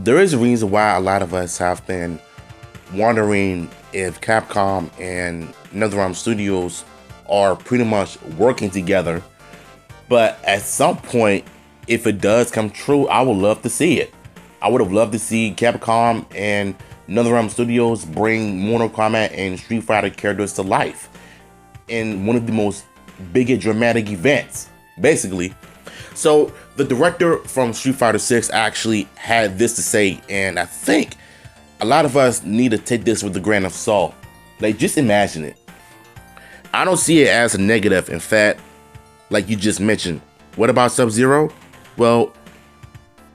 there is a reason why a lot of us have been wondering if Capcom and NetherRealm Studios are pretty much working together. But at some point, if it does come true, I would love to see it. I would have loved to see Capcom and NetherRealm Studios bring Mortal Kombat and Street Fighter characters to life in one of the most biggest dramatic events, basically. So the director from Street Fighter 6 actually had this to say, and I think a lot of us need to take this with a grain of salt. Like, just imagine it. I don't see it as a negative. In fact, like you just mentioned, what about Sub-Zero? Well,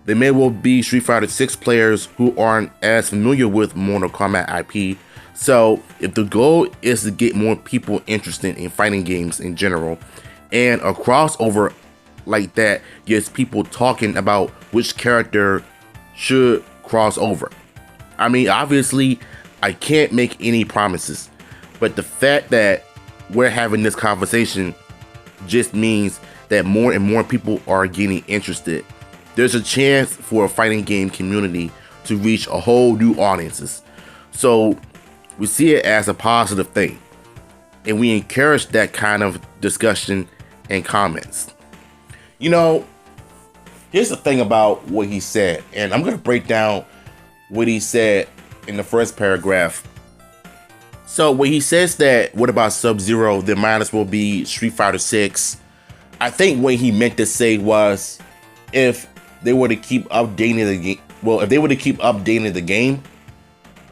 there may well be Street Fighter 6 players who aren't as familiar with Mortal Kombat IP. So if the goal is to get more people interested in fighting games in general, and a crossover like that gets people talking about which character should cross over. I mean, obviously, I can't make any promises, but the fact that we're having this conversation just means that more and more people are getting interested. There's a chance for a fighting game community to reach a whole new audiences. So we see it as a positive thing, and we encourage that kind of discussion and comments. You know, here's the thing about what he said, and I'm going to break down what he said in the first paragraph. So when he says that, what about Sub-Zero, there might as well be Street Fighter 6. I think what he meant to say was, if they were to keep updating the game, well, if they were to keep updating the game,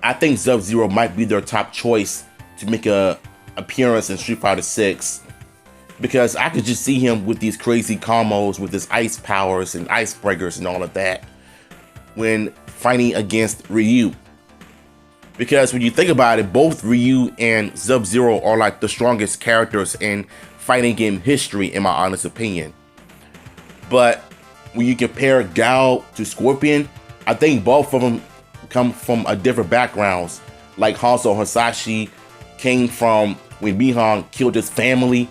I think Sub-Zero might be their top choice to make a appearance in Street Fighter 6. Because I could just see him with these crazy combos with his ice powers and ice breakers and all of that when fighting against Ryu. Because when you think about it, both Ryu and Sub-Zero are like the strongest characters in fighting game history, in my honest opinion. But when you compare Gao to Scorpion, I think both of them come from a different backgrounds. Like Hanzo Hasashi came from when Mihawk killed his family,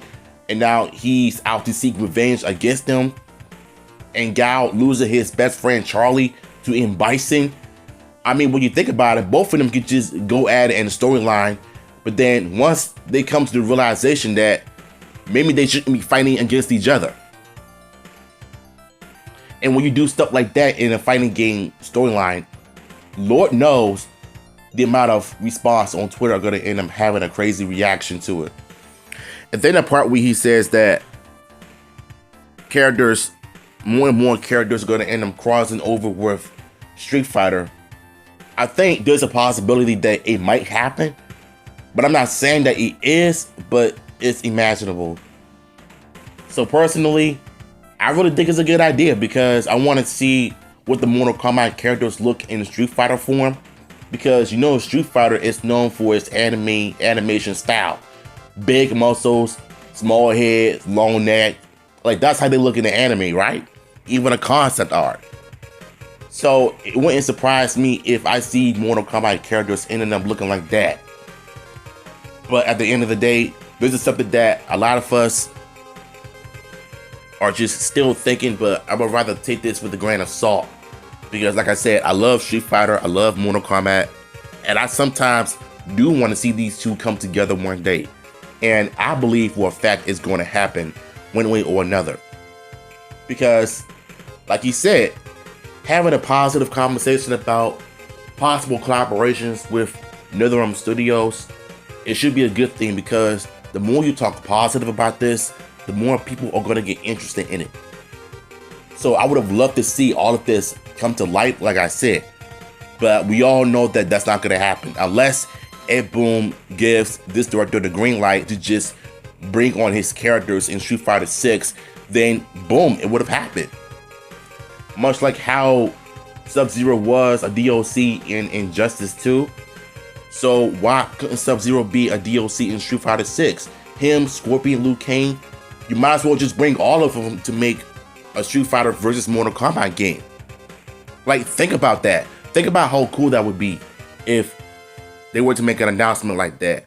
and now he's out to seek revenge against them. And Gao losing his best friend Charlie to M. Bison. I mean, when you think about it, both of them could just go at it in the storyline. But then once they come to the realization that maybe they shouldn't be fighting against each other. And when you do stuff like that in a fighting game storyline, Lord knows the amount of response on Twitter are going to end up having a crazy reaction to it. And then the part where he says that more and more characters are going to end up crossing over with Street Fighter, I think there's a possibility that it might happen. But I'm not saying that it is, but it's imaginable. So personally, I really think it's a good idea because I want to see what the Mortal Kombat characters look in the Street Fighter form. Because, you know, Street Fighter is known for its animation style. Big muscles, small head, long neck. Like, that's how they look in the anime, right? Even a concept art. So it wouldn't surprise me if I see Mortal Kombat characters ending up looking like that. But at the end of the day, this is something that a lot of us are just still thinking, but I would rather take this with a grain of salt. Because like I said, I love Street Fighter, I love Mortal Kombat, and I sometimes do want to see these two come together one day. And I believe for a fact it's going to happen one way or another. Because, like you said, having a positive conversation about possible collaborations with NetherRealm Studios, it should be a good thing, because the more you talk positive about this, the more people are going to get interested in it. So I would have loved to see all of this come to light, like I said. But we all know that that's not going to happen unless Ed Boon gives this director the green light to just bring on his characters in Street Fighter 6. Then boom, it would have happened. Much like how Sub-Zero was a DLC in Injustice 2. So why couldn't Sub-Zero be a DLC in Street Fighter 6? Him, Scorpion, Liu Kang. You might as well just bring all of them to make a Street Fighter versus Mortal Kombat game. Like, think about that. Think about how cool that would be if they were to make an announcement like that.